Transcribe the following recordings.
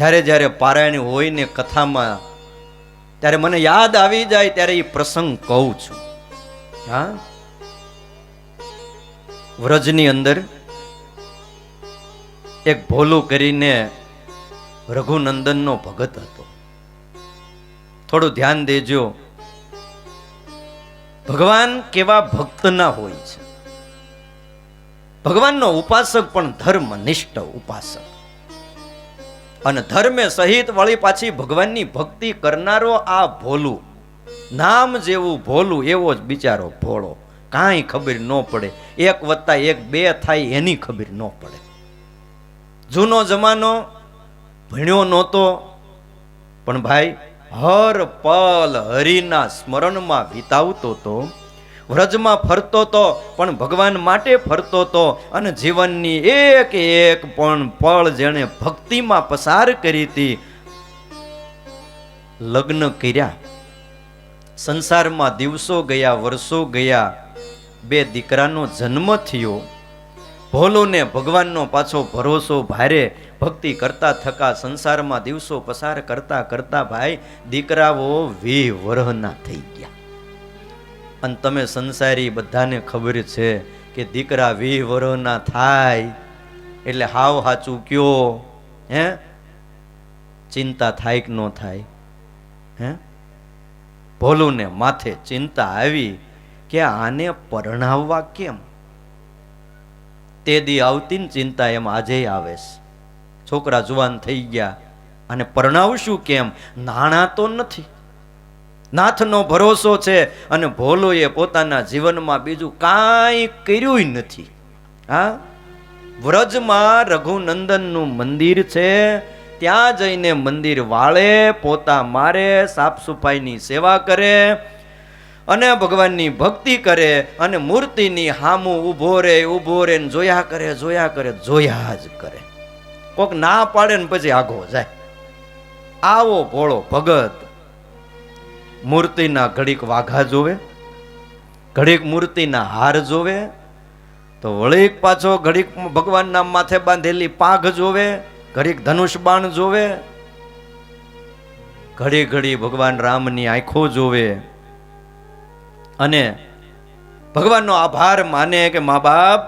જ્યારે જ્યારે પારાયણ હોય ને કથામાં, ત્યારે મને યાદ આવી જાય ત્યારે એ પ્રસંગ કહું છું. હા, વ્રજની અંદર એક ભોલું કરીને રઘુનંદનનો ભગત હતો. થોડું ધ્યાન દેજો, ભગવાન કેવા ભક્તના હોય છે. ભગવાનનો ઉપાસક પણ ધર્મનિષ્ઠ ઉપાસક, અને ધર્મે સહિત વળી પાછી ભગવાનની ભક્તિ કરનારો આ ભોલું, નામ જેવું ભોલું એવો જ બિચારો ભોળો. કાંઈ ખબર ન પડે, 1 + 1 2 થાય એની ખબર ન પડે. જૂનો જમાનો, ભણ્યો નહોતો, પણ ભાઈ હર પલ હરિના સ્મરણમાં વિતાવતો તો, વ્રજમાં ફરતો તો, પણ ભગવાન માટે ફરતો તો, અને જીવનની એક એક પણ પળ જેણે ભક્તિમાં પસાર કરી હતી. લગ્ન કર્યા, સંસારમાં દિવસો ગયા, વર્ષો ગયા, 2 દીકરાનો જન્મ થયો. ભોલુને ભગવાનનો પાછો ભરોસો ભારે, ભક્તિ કરતા થકા સંસારમાં દિવસો પસાર કરતા કરતા ભાઈ દીકરાઓ 20 વર્ષના થઈ ગયા. અને તમે સંસારી બધાને ખબર છે કે દીકરા 20 વર્ષના થાય એટલે હાવ હાચું કયો, હે, ચિંતા થાય કે ન થાય? હે, ભોલુને માથે ચિંતા આવી કે આને પરણાવવા કેમ. તે દી આવતી ને ચિંતા એમ આજે આવે છે. છોકરા જુવાન થઈ ગયા અને પરણાવશું કેમ? નાણાં તો નથી, નાથનો ભરોસો છે, અને ભોલુએ પોતાના જીવનમાં બીજું કાંઈ કર્યું નથી. હા, વ્રજમાં રઘુનંદનનું મંદિર છે, ત્યાં જઈને મંદિર વાળે, પોતા મારે, સાફ સફાઈની સેવા કરે અને ભગવાનની ભક્તિ કરે, અને મૂર્તિની હામું ઊભો રે ને જોયા કરે, જોયા જ કરે. કોક ના પાડે ને પછી આગો જાય. આવો ભોળો ભગત મૂર્તિના ઘડીક વાઘા જોવે, ઘડીક મૂર્તિના હાર જોવે, તો વળીક પાછો ઘડીક ભગવાનના માથે બાંધેલી પાઘ જોવે, ઘડીક ધનુષ બાણ જોવે, ઘડી ઘડી ભગવાન રામની આંખો જોવે, અને ભગવાનનો આભાર માને કે મા બાપ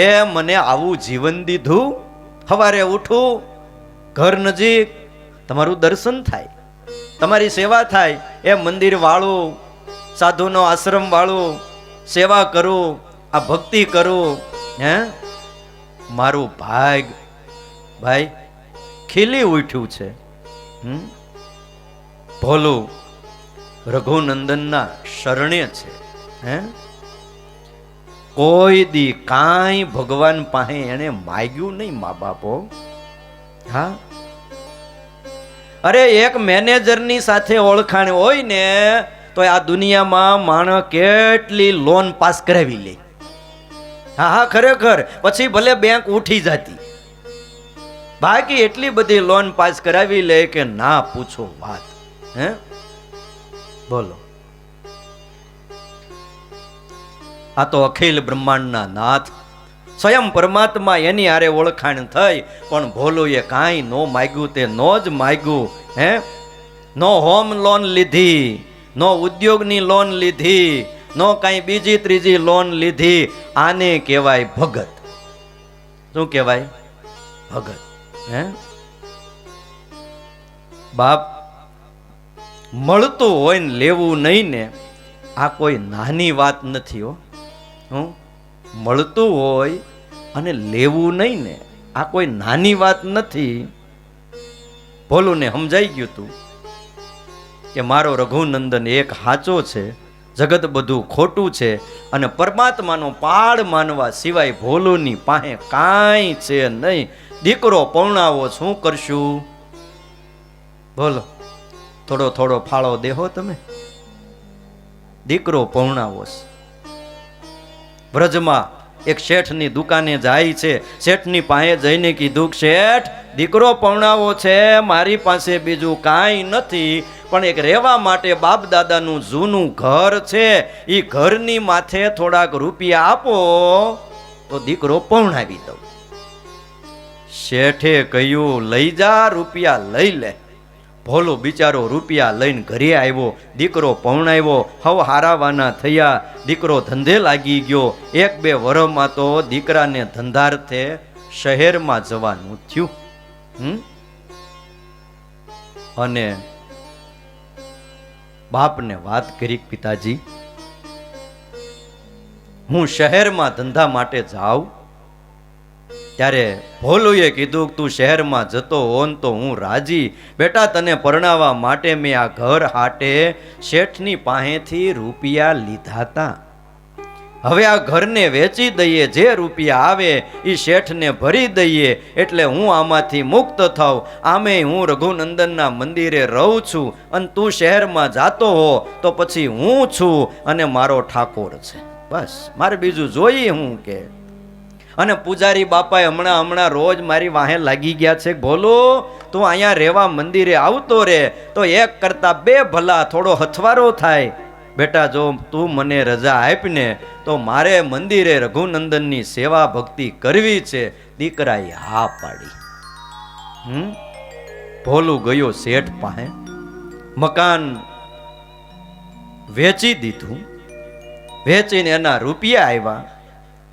એ મને આવું જીવન દીધું. સવારે ઉઠું, ઘર નજીક, તમારું દર્શન થાય, તમારી સેવા થાય, એ મંદિર વાળું, સાધુનો આશ્રમ વાળું, સેવા કરું, આ ભક્તિ કરું. હે, મારું ભાઈ ખીલી ઉઠ્યું છે. ભોલું રઘુનંદનના શરણે છે. હે, કોઈ દી કાંઈ ભગવાન પાસે એને માગ્યું નહીં મા બાપો. હા, અરે એક મેનેજરની સાથે ઓળખાણ હોય ને તો આ દુનિયામાં માણસ કેટલી લોન પાસ કરાવી લે. હા હા, ખરેખર. પછી ભલે બેંક ઉઠી જતી, બાકી એટલી બધી લોન પાસ કરાવી લે કે ના પૂછો વાત. હે, બોલો. આ તો અખિલ બ્રહ્માંડના નાથ સ્વયં પરમાત્મા, એની આરે ઓળખાણ થઈ, પણ ભોલુએ કાંઈ નો માગ્યું, તે નો જ માગ્યું. હે, નો હોમ લોન લીધી, નો ઉદ્યોગની લોન લીધી, નો કાંઈ બીજી ત્રીજી લોન લીધી. આને કહેવાય ભગત. શું કહેવાય? ભગત. હે, બાપ મળતું હોય ને લેવું નહીં ને, આ કોઈ નાની વાત નથી હો. મળતું હોય અને લેવું નહીં ને, આ કોઈ નાની વાત નથી. ભોલુને સમજાઈ ગયું તું કે મારો રઘુનંદન એક હાચો છે, જગત બધું ખોટું છે, અને પરમાત્માનો પાડ માનવા સિવાય ભોલુની પાસે કાંઈ છે નહીં. દીકરો પૌણાવો, શું કરશું? બોલો, થોડો થોડો ફાળો દેહો તમે. દીકરો પૌણાવો. વ્રજમાં એક શેઠની દુકાને જાય છે, શેઠની પાસે જઈને કીધું, શેઠ દીકરો પૌણાવો છે, મારી પાસે બીજું કાંઈ નથી, પણ એક રહેવા માટે બાપ દાદાનું જૂનું ઘર છે, એ ઘરની માથે થોડાક રૂપિયા આપો તો દીકરો પૌણાવી દઉં. શેઠે કહ્યું લઈ જા, રૂપિયા લઈ લે. ભોલો બિચારો રૂપિયા લઈને ઘરે આવ્યો, દીકરો પૌણાવ્યો, હવ હારાવાના થયા, દીકરો ધંધે લાગી ગયો. 1-2 વર્ષમાં તો દીકરાને ધંધાર્થે શહેરમાં જવાનું થયું. અને બાપને વાત કરી, પિતાજી હું શહેરમાં ધંધા માટે જાઉં. ત્યારે ભોલુએ કીધું તું શહેરમાં જતો હો ને તો હું રાજી. બેટા તને પરણાવવા માટે મેં આ ઘર હાટે શેઠની પાસેથી રૂપિયા લીધા હતા. હવે આ ઘરને વેચી દઈએ, જે રૂપિયા આવે એ શેઠને ભરી દઈએ એટલે હું આમાંથી મુક્ત થાઉં. આમે હું રઘુનંદનના મંદિરે રહું છું અને તું શહેરમાં જાતો હો તો પછી હું છું અને મારો ઠાકોર છે. બસ મારે બીજું જોઈએ હું કે. અને પૂજારી બાપાએ હમણાં રોજ મારી વાહે લાગી ગયા છે, ભોલો તું અહીંયા રહેવા મંદિરે આવતો રે તો 1 કરતા 2 ભલા થોડો હથવારો થાય. બેટા જો તું મને રજા આપને તો મારે મંદિરે રઘુનંદનની સેવા ભક્તિ કરવી છે. દીકરાએ હા પાડી. ભોલું ગયો શેઠ પાસે, મકાન વેચી દીધું. વેચીને એના રૂપિયા આવ્યા.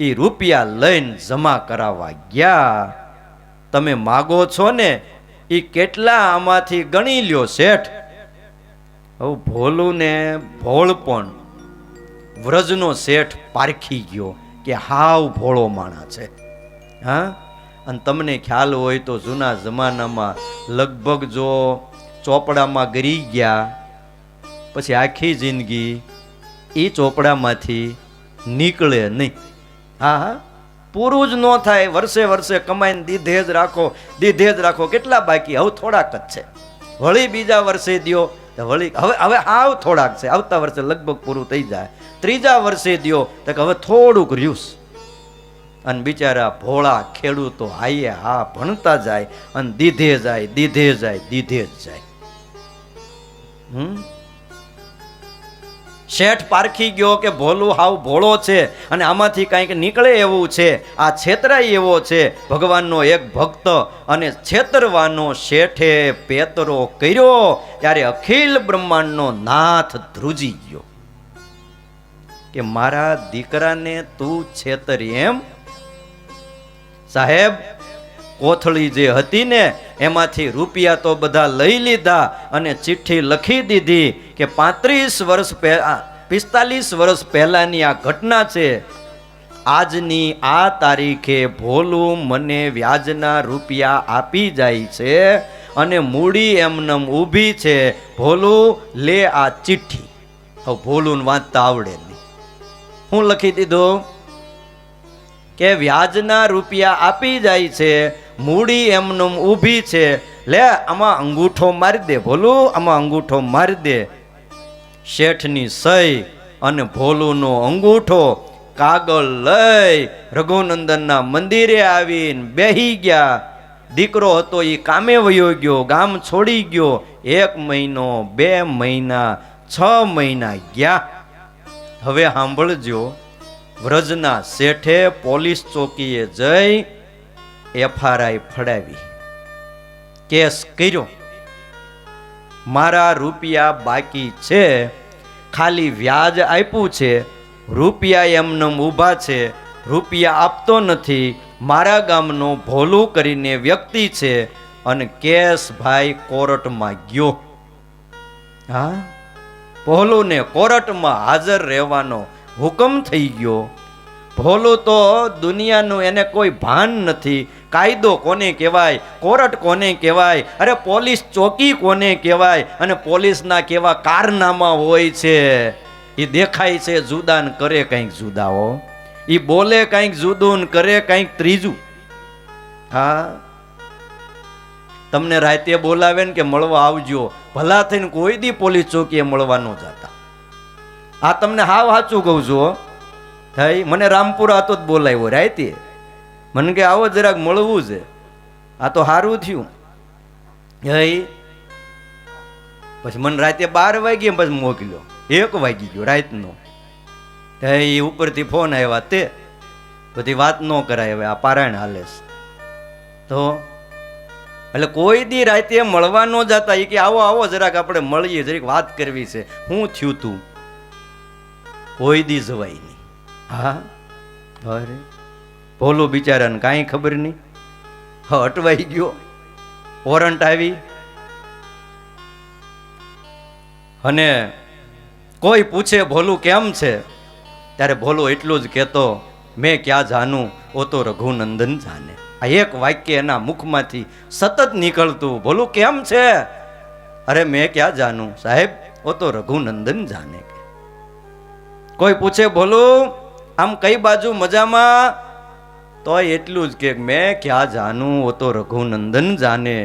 એ રૂપિયા લઈને જમા કરાવવા ગયા. તમે માગો છો ને એ કેટલા આમાંથી ગણી લ્યો શેઠ. હવે ભોલું ને ભોળપણ વ્રજનો શેઠ પારખી ગયો કે હાવ ભોળો માણા છે. હા, અને તમને ખ્યાલ હોય તો જૂના જમાનામાં લગભગ જો ચોપડામાં ગરી ગયા પછી આખી જિંદગી એ ચોપડામાંથી નીકળે નહીં. હા, પૂરું જ ન થાય. વર્ષે કમાઈને દીધે જ રાખો. કેટલા બાકી? હવે થોડાક જ છે. વળી બીજા વર્ષે દ્યો તો વળી હવે હાવ થોડાક છે. આવતા વર્ષે લગભગ પૂરું થઈ જાય. ત્રીજા વર્ષે દ્યો તો હવે થોડુંક રહ્યું. અને બિચારા ભોળા ખેડૂતો હાઈએ હા ભણતા જાય અને દીધે જાય. શેઠ પારખી ગયો કે ભોલું હાવ ભોળો છે અને આમાંથી કંઈક નીકળે એવું છે. આ છેતરાય એવો છે. ભગવાનનો એક ભક્ત અને છેતરવાનો શેઠે પેતરો કર્યો ત્યારે અખિલ બ્રહ્માંડનો નાથ ધ્રુજી ગયો કે મારા દીકરાને તું છેતરી એમ. સાહેબ કોથળી જે હતી ને એમાંથી રૂપિયા તો બધા લઈ લીધા અને ચિઠ્ઠી લખી દીધી કે 45 વર્ષ પહેલાની આ ઘટના છે. આજની આ તારીખે ભોલું મને વ્યાજના રૂપિયા આપી જાય છે અને મૂડી એમનેમ ઊભી છે. ભોલું લે આ ચિઠ્ઠી. હવે ભોલું વાંચતા આવડે નહીં. હું લખી દીધું કે વ્યાજના રૂપિયા આપી જાય છે, મૂડી એમનેમ ઊભી છે. લે આમાં અંગૂઠો મારી દે ભોલું, આમાં અંગૂઠો મારી દે. શેઠની સહી અને ભોલુનો અંગૂઠો. કાગળ લઈ રઘુનંદનના મંદિરે આવીને બેહી ગયા. દીકરો હતો એ કામે વયો ગયો, ગામ છોડી ગયો. 1 મહિનો, 2 મહિના, 6 મહિના ગયા. હવે સાંભળજો, વ્રજના શેઠે પોલીસ ચોકીએ જઈ FRI ફડાવી, કેસ કર્યો. મારા રૂપિયા બાકી છે, ખાલી વ્યાજ આપ્યું છે, રૂપિયા એમને ઊભા છે, રૂપિયા આપતો નથી. મારા ગામનો ભોલું કરીને વ્યક્તિ છે અને કેસ ભાઈ કોર્ટમાં ગયો. હા, ભોલુને કોર્ટમાં હાજર રહેવાનો હુકમ થઈ ગયો. ભોલું તો દુનિયાનું એને કોઈ ભાન નથી. કાયદો કોને કહેવાય, કોર્ટ કોને કહેવાય, અરે પોલીસ ચોકી કોને કહેવાય, અને પોલીસના કેવા કારનામા હોય છે. એ દેખાય છે જુદા ને કરે કંઈક જુદાઓ, એ બોલે કંઈક જુદું ને કરે કંઈક ત્રીજું. હા, તમને રાતે બોલાવે ને કે મળવા આવજો, ભલા થઈને કોઈ દી પોલીસ ચોકીએ મળવા ન જતા. આ તમને હાવ સાચું કહું છું. થઈ મને રામપુરા હતો જ બોલાવ્યો રાતે, મને કે આવો જરાક મળવું છે. આ તો સારું થયું. પછી મને રાતે 12 વાગ્યે પછી મોકલ્યો, 1 વાગી ગયો રાતનો. એ ઉપરથી ફોન આવ્યા, તે બધી વાત ન કરાય, હવે આ પારાયણ હાલે છે. તો એટલે કોઈ દી રાતે મળવા ન જતા. એ કે આવો આવો જરાક આપણે મળીએ, જરીક વાત કરવી છે. શું થયું તું? કોઈ દી જવાય નહીં. હા અરે ભોલું બિચારાને કાંઈ ખબર નહીં. હા અટવાઈ ગયો, વોરંટ આવી, અને કોઈ પૂછે ભોલું કેમ છે, ત્યારે ભોલું એટલું જ કહેતો, મેં ક્યાં જાનું, ઓ તો રઘુનંદન જાને. આ એક વાક્ય એના મુખમાંથી સતત નીકળતું. ભોલું કેમ છે? અરે મેં ક્યાં જાનું સાહેબ, ઓ તો રઘુનંદન જાને. કોઈ પૂછે ભોલું આમ કઈ બાજુ મજામાં, તો એટલું જ કે મેં ક્યાં જાનું, ઓ તો રઘુનંદન જાને.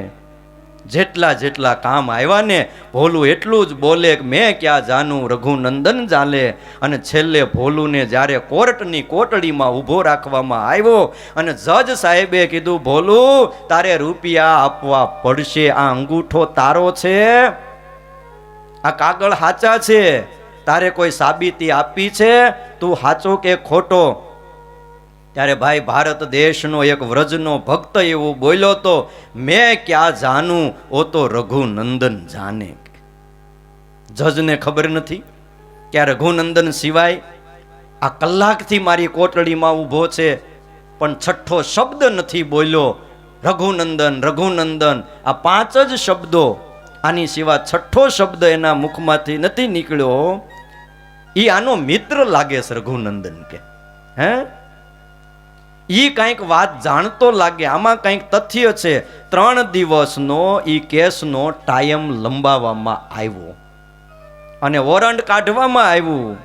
જેટલા જેટલા કામ આવ્યા ને ભોલું એટલું જ બોલે કે મેં ક્યાં જાનું, રઘુનંદન જાને. અને છેલ્લે ભોલુને જ્યારે કોર્ટની કોટડીમાં ઊભો રાખવામાં આવ્યો અને જજ સાહેબે કીધું, ભોલું તારે રૂપિયા આપવા પડશે. આ અંગૂઠો તારો છે, આ કાગળ સાચા છે, તારે કોઈ સાબિતી આપી છે, તું સાચો કે ખોટો? ત્યારે ભાઈ ભારત દેશનો એક વ્રજનો ભક્ત એવું બોલ્યો તો, મેં ક્યાં જાનું, ઓ તો રઘુનંદન જાને. જજને ખબર નથી કે આ રઘુનંદન સિવાય આ કલાકથી મારી કોટડીમાં ઊભો છે, પણ છઠ્ઠો શબ્દ નથી બોલ્યો. રઘુનંદન રઘુનંદન આ 5 જ શબ્દો, આની સિવાય છઠ્ઠો શબ્દ એના મુખમાંથી નથી નીકળ્યો. ઈ આનો મિત્ર લાગે છે રઘુનંદન કે. હે ઈ કંઈક વાત જાણતો લાગે, આમાં કંઈક તથ્ય છે. 3 દિવસનો ઈ કેસનો ટાઈમ લંબાવવામાં આવ્યો અને વોરંટ કાઢવામાં આવ્યું.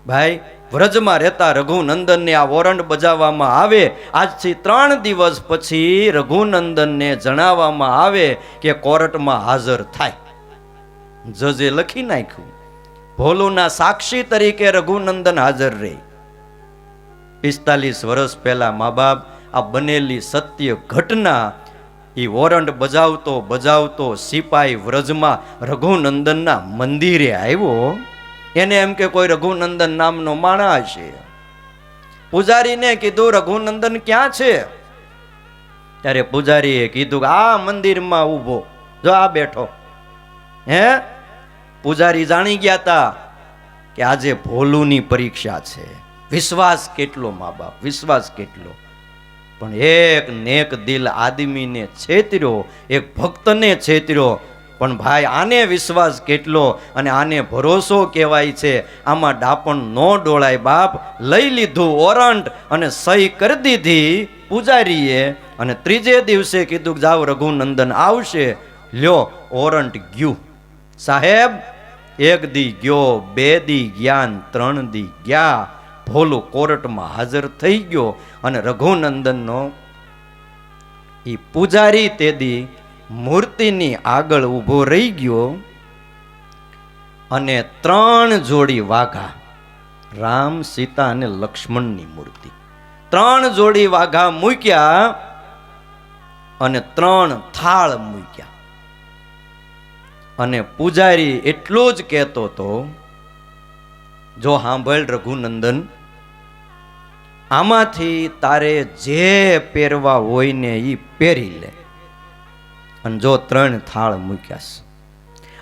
ભાઈ વ્રજમાં રહેતા રઘુનંદનને આ વોરંટ બજાવવામાં આવે. આજથી 3 દિવસ પછી રઘુનંદનને જણાવવામાં આવે કે કોર્ટમાં હાજર થાય. જજે લખી નાખ્યું, ભોલુના સાક્ષી તરીકે રઘુનંદન હાજર રહે. 45 વર્ષ પહેલા મા બાપ આ બનેલી સત્ય ઘટના એ વોરંટ બજાવતો બજાવતો સિપાઈ વ્રજમાં રઘુનંદનના મંદિરે આવ્યો. એને એમ કે કોઈ રઘુનંદન નામનો માણસ છે. પૂજારીને કીધું, રઘુનંદન ક્યાં છે? ત્યારે પૂજારીએ કીધું કે આ મંદિરમાં ઊભો, જો આ બેઠો. હે પૂજારી જાણી ગયા હતા કે આજે ભોલુની પરીક્ષા છે. વિશ્વાસ કેટલો મા બાપ, વિશ્વાસ કેટલો! પણ એક નેક દિલ આદમીને છેતર્યો, એક ભક્તને છેતર્યો. પણ ભાઈ આને વિશ્વાસ કેટલો અને આને ભરોસો કહેવાય છે. આમાં ડાપણ નો ડોળાય બાપ. લઈ લીધું વોરંટ અને સહી કરી દીધી પૂજારીએ, અને 3જે દિવસે કીધું જાવ રઘુનંદન આવશે. લ્યો વોરંટ ગયું સાહેબ. 1 દી ગયો, 2 દી ગયા, 3 દી ગયા. ભોલું કોર્ટમાં હાજર થઈ ગયો અને રઘુનંદનનો એ પૂજારી તેદી મૂર્તિની આગળ ઊભો રહી ગયો અને 3 જોડી વાઘા, રામ સીતા અને લક્ષ્મણની મૂર્તિ, 3 જોડી વાઘા મૂક્યા અને 3 થાળ મૂક્યા. અને પૂજારી એટલું જ કહેતો હતો, જો સાંભળ રઘુનંદન, આમાંથી તારે જે પહેરવા હોય ને એ પહેરી લે. અને જો 3 થાળ મૂક્યા,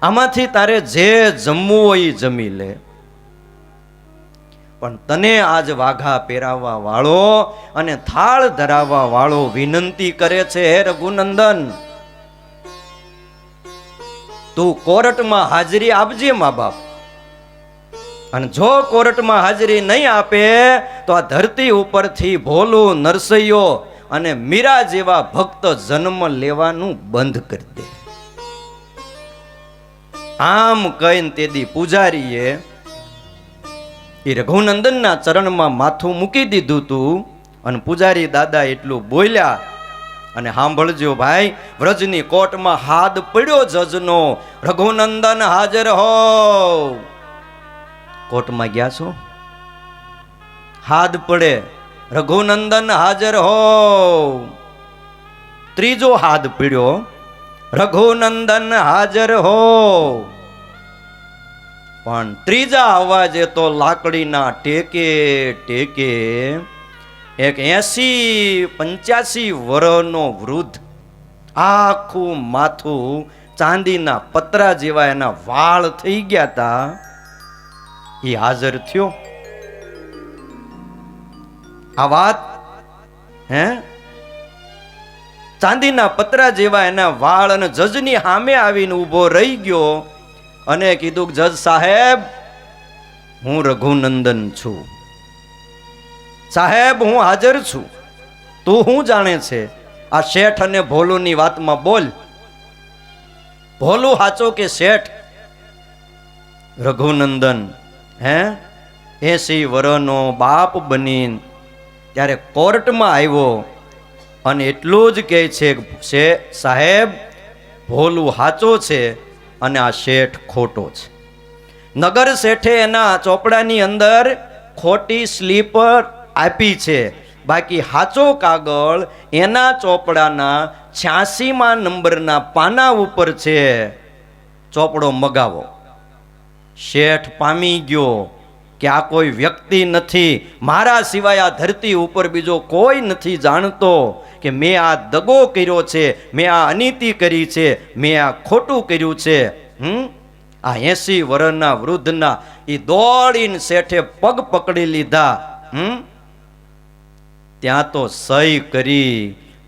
આમાંથી તારે જે જમવું હોય એ જમી લે. પણ તને આજ વાઘા પહેરાવવા વાળો અને થાળ ધરાવવા વાળો વિનંતી કરે છે, હે રઘુનંદન, તું કોર્ટમાં હાજરી આપજે મા બાપ. અને જો કોર્ટમાં હાજરી નહીં આપે તો આ ધરતી ઉપરથી ભોલું, નરસૈયો અને મીરા જેવા ભક્ત જન્મ લેવાનું બંધ કરી દે. આમ કહીને તેદી પૂજારીએ એ રઘુનંદનના ચરણમાં માથું મૂકી દીધું તું. અને પૂજારી દાદા એટલું બોલ્યા, અને સાંભળજો ભાઈ, વ્રજની કોર્ટમાં હાથ પડ્યો જજનો, રઘુનંદન હાજર હો. કોર્ટમાં ગયા છો, હાથ પડે, રઘુનંદન હાજર હો. 3જો હાથ પડ્યો, રઘુનંદન હાજર હો. પણ 3જા અવાજે તો લાકડીના ટેકે ટેકે એક 80-85 વર્ષનો વૃદ્ધ, આખું માથું ચાંદીના પતરા જેવા એના વાળ થઈ ગયા હતા, એ હાજર થયો. આ વાત હે, ચાંદીના પતરા જેવા એના વાળ, અને જજની સામે આવીને ઊભો રહી ગયો અને કીધું, જજ સાહેબ, હું રઘુનંદન છું. સાહેબ, હું હાજર છું. તું શું જાણે છે? આ શેઠ અને ભોલુની વાતમાં બોલ. ભોલું હાચો કે શેઠ? રઘુનંદન 80 વર્ષનો બાપ બનીને ત્યારે કોર્ટમાં આવ્યો અને એટલું જ કહે છે, સાહેબ, ભોલું હાચો છે અને આ શેઠ ખોટો છે. નગર શેઠે એના ચોપડાની અંદર ખોટી સ્લીપ આપી છે, બાકી હાચો કાગળ એના ચોપડાના 86મા નંબરના પાના ઉપર છે. ચોપડો મગાવો. શેઠ પામી ગયો કે આ કોઈ વ્યક્તિ નથી, મારા સિવાય આ ધરતી ઉપર બીજો કોઈ નથી જાણતો કે મેં આ દગો કર્યો છે, મેં આ અનીતિ કરી છે, મેં આ ખોટું કર્યું છે. આ 80 વર્ષના વૃદ્ધના એ દોડીને શેઠે પગ પકડી લીધા. ત્યાં તો સહી કરી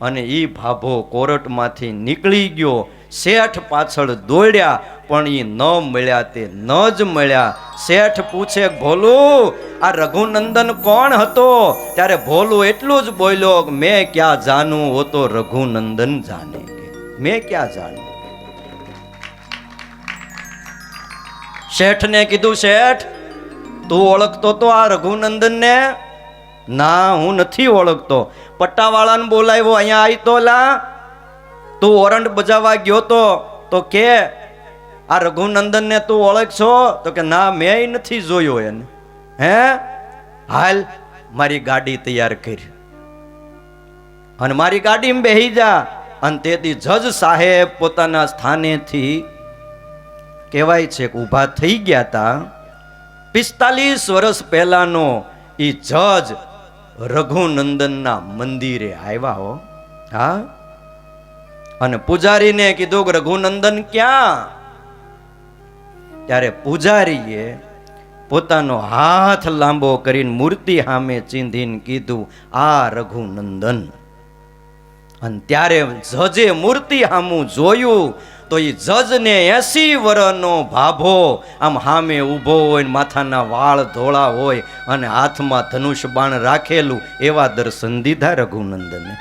અને ઈ ભાભો કોર્ટમાંથી નીકળી ગયો. શેઠ પાછળ દોડ્યા પણ ઈ ન મળ્યા, તે ન જ મળ્યા. શેઠ પૂછે, ભોલું, આ રઘુનંદન કોણ હતો? ત્યારે ભોલું એટલું જ બોલ્યો, મેં ક્યાં જાનું, હો તો રઘુનંદન જાને. મેં ક્યાં જાનું? શેઠને કીધું, શેઠ, તું ઓળખતો તો આ રઘુનંદન ને? ના, હું નથી ઓળખતો. પટ્ટાવાળાને બોલાવ્યો, અહીંયા આવી તો લા. તું વોરંટ બજાવવા ગયો તો કે આ રઘુનંદન ને તું ઓળખશો? તો કે ના, મેં નથી જોયો એને. હાલ, મારી ગાડી તૈયાર કરી અને મારી ગાડીમાં બેહી જા. અને તેથી જજ સાહેબ પોતાના સ્થાનેથી કહેવાય છે કે ઊભા થઈ ગયા હતા. 45 વર્ષ પહેલાનો એ જજ રઘુનંદનના મંદિરે આવ્યા હો. હા, અને પૂજારીને કીધું કે રઘુનંદન ક્યાં? ત્યારે પૂજારીએ પોતાનો હાથ લાંબો કરીને મૂર્તિ સામે ચીંધીને કીધું, આ રઘુનંદન. અને ત્યારે જજે મૂર્તિ સામું જોયું તો એ જજને 80 વર્ષનો ભાભો આમ સામે ઊભો હોય, માથાના વાળ ધોળા હોય અને હાથમાં ધનુષ બાણ રાખેલું, એવા દર્શન દીધા રઘુનંદને.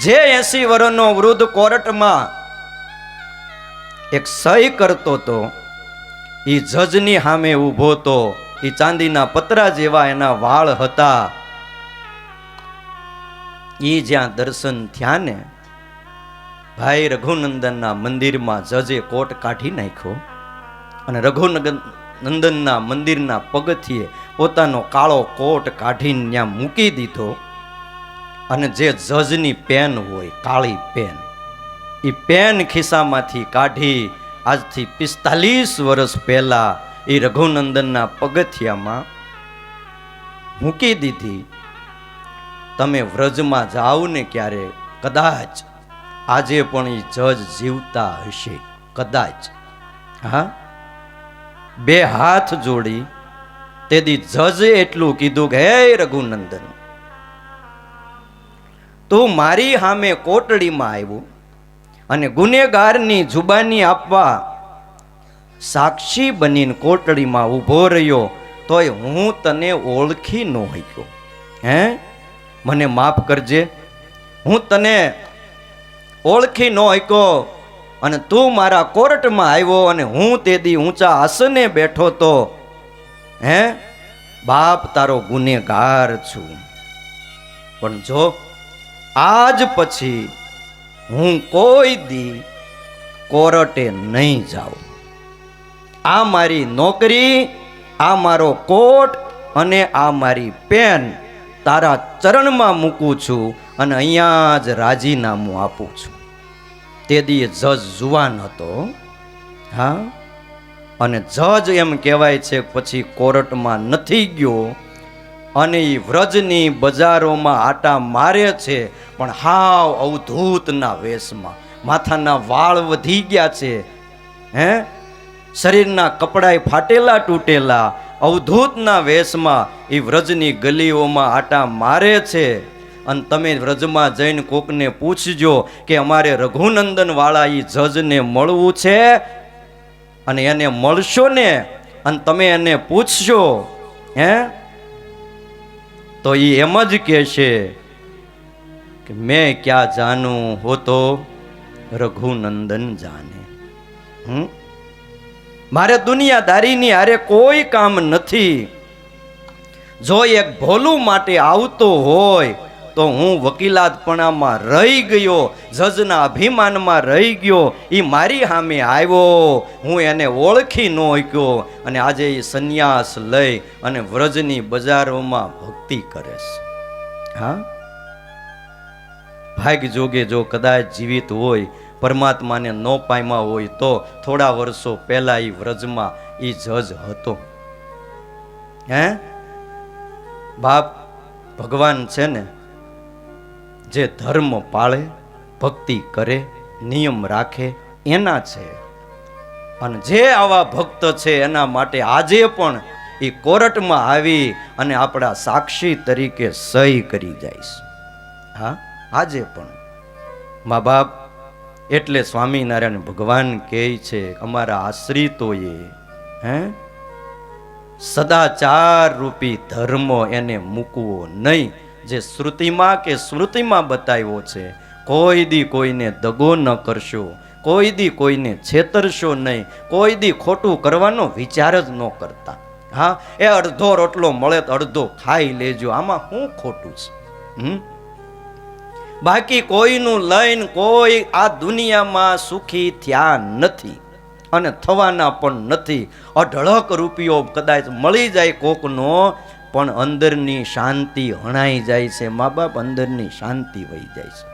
જે 80 વર્ષનો વૃદ્ધ કોર્ટમાં એક સહી કરતો તો, એ જજની સામે ઊભો તો, એ ચાંદીના પતરા જેવા એના વાળ હતા. એ જ્યાં દર્શન થયા ને, ભાઈ, રઘુનંદનના મંદિરમાં જજે કોટ કાઢી નાખ્યો અને રઘુનંદનના મંદિરના પગથિયે પોતાનો કાળો કોટ કાઢીને ત્યાં મૂકી દીધો. અને જે જજની પેન હોય, કાળી પેન, એ પેન ખિસ્સામાંથી કાઢી આજથી 45 વર્ષ પહેલા એ રઘુનંદનના પગથિયામાં મૂકી દીધી. તમે વ્રજમાં જાઓ ને ક્યારે, કદાચ આજે પણ એ જજ જીવતા હશે, કદાચ. હા, 2 હાથ જોડી તેથી જજે એટલું કીધું કે હે રઘુનંદન, તું મારી સામે કોટડીમાં આવ્યો અને ગુનેગારની જુબાની આપવા સાક્ષી બનીને કોટડીમાં ઊભો રહ્યો, તોય હું તને ઓળખી ન શક્યો. મને માફ કરજે, હું તને ઓળખી ન શક્યો. અને તું મારા કોર્ટમાં આવ્યો અને હું તે દી ઊંચા આસને બેઠો તો, બાપ, તારો ગુનેગાર છું. પણ જો આજ પછી હું કોઈ દી કોર્ટે નહીં જાઉં. આ મારી નોકરી, આ મારો કોટ અને આ મારી પેન તારા ચરણમાં મૂકું છું અને અહીંયા જ રાજીનામું આપું છું. તે દી જજ જુવાન હતો. હા, અને જજ એમ કહેવાય છે પછી કોર્ટમાં નથી ગયો. અને એ વ્રજની બજારોમાં આટા મારે છે, પણ હાવ અવધૂતના વેશમાં. માથાના વાળ વધી ગયા છે, હે, શરીરના કપડાય ફાટેલા તૂટેલા, અવધૂતના વેશમાં એ વ્રજની ગલીઓમાં આટા મારે છે. અને તમે વ્રજમાં જઈને કોકને પૂછજો કે અમારે રઘુનંદન વાળા એ જજને મળવું છે, અને એને મળશો ને, અને તમે એને પૂછશો, હે, તો એ એમ જ કહેશે કે મેં ક્યાં જાનું હો તો રઘુનંદન જાને. મારે દુનિયાદારીની હારે કોઈ કામ નથી. જો એક ભોલું માટે આવતો હોય તો હું વકીલાતપણામાં રહી ગયો, જજના અભિમાનમાં રહી ગયો, એ મારી સામે આવ્યો, હું એને ઓળખી ન શક્યો, અને આજે એ સંન્યાસ લઈ અને વ્રજની બજારોમાં ભક્તિ કરે છે. હા, ભાગ જોગે જો કદાચ જીવિત હોય, પરમાત્માને ન પામ્યા હોય તો થોડા વર્ષો પહેલા એ વ્રજમાં એ જજ હતો. હે બાપ, ભગવાન છે ને જે ધર્મ પાળે, ભક્તિ કરે, નિયમ રાખે એના છે. અને જે આવા ભક્ત છે એના માટે આજે પણ એ કોર્ટમાં આવી અને આપણા સાક્ષી તરીકે સહી કરી જાય છે. હા, આજે પણ મા બાપ. એટલે સ્વામિનારાયણ ભગવાન કહે છે અમારા આશ્રિતોએ, હે, સદાચાર રૂપી ધર્મ એને મૂકવો નહીં. જે શ્રુતિમાં કે સ્મૃતિમાં બતાવ્યો છે, કોઈ દી કોઈને દગો ન કરશો, કોઈ દી કોઈને છેતરશો નહીં, કોઈ દી ખોટું કરવાનો વિચાર જ ન કરતા. હા, એ અડધો રોટલો મળે તો અડધો ખાઈ લેજો, આમાં શું ખોટું છે? બાકી કોઈનું લઈને કોઈ આ દુનિયામાં સુખી થયા નથી અને થવાના પણ નથી. અઢળક રૂપિયો કદાચ મળી જાય કોકનો, પણ અંદરની શાંતિ હણાઈ જાય છે. મા બાપ, અંદરની શાંતિ વહી જાય છે.